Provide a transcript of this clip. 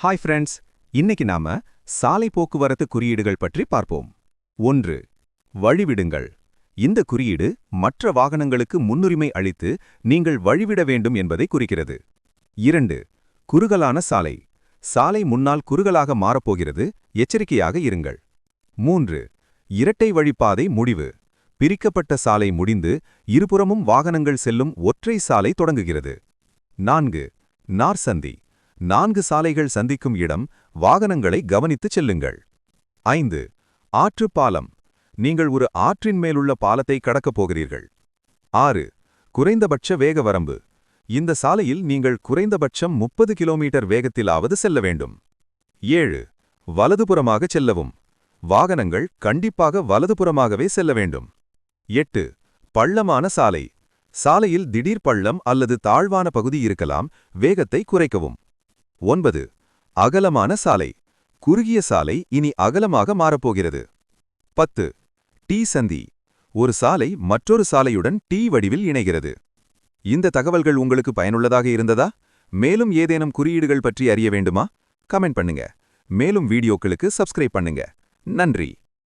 Hi friends, இன்னைக்கு நாம சாலை போக்குவரத்து குறியீடுகள் பற்றி பார்ப்போம். 1. வழிவிடுங்கள். இந்த குறியீடு மற்ற வாகனங்களுக்கு முன்னுரிமை அளித்து நீங்கள் வழிவிட வேண்டும் என்பதை குறிக்கிறது. 2. குறுகலான சாலை. சாலை முன்னால் குறுகலாக மாறப்போகிறது, எச்சரிக்கையாக இருங்கள். 3. இரட்டை வழிப்பாதை முடிவு. பிரிக்கப்பட்ட சாலை முடிந்து இருபுறமும் வாகனங்கள் செல்லும் ஒற்றை சாலை தொடங்குகிறது. 4. நார்சந்தி. 4 சாலைகள் சந்திக்கும் இடம், வாகனங்களை கவனித்துச் செல்லுங்கள். 5. ஆற்றுப்பாலம். நீங்கள் ஒரு ஆற்றின் மேலுள்ள பாலத்தை கடக்கப் போகிறீர்கள். 6. குறைந்தபட்ச வேக வரம்பு. இந்த சாலையில் நீங்கள் குறைந்தபட்சம் 30 கிலோமீட்டர் வேகத்திலாவது செல்ல வேண்டும். 7. வலதுபுறமாக செல்லவும். வாகனங்கள் கண்டிப்பாக வலதுபுறமாகவே செல்ல வேண்டும். 8. பள்ளமான சாலை. சாலையில் திடீர் பள்ளம் அல்லது தாழ்வான பகுதி இருக்கலாம், வேகத்தை குறைக்கவும். 9. அகலமான சாலை. குறுகிய சாலை இனி அகலமாக மாறப்போகிறது. 10. டி சந்தி. ஒரு சாலை மற்றொரு சாலையுடன் டி வடிவில் இணைகிறது. இந்த தகவல்கள் உங்களுக்கு பயனுள்ளதாக இருந்ததா? மேலும் ஏதேனும் குறியீடுகள் பற்றி அறிய வேண்டுமா? கமெண்ட் பண்ணுங்க. மேலும் வீடியோக்களுக்கு சப்ஸ்கிரைப் பண்ணுங்க. நன்றி.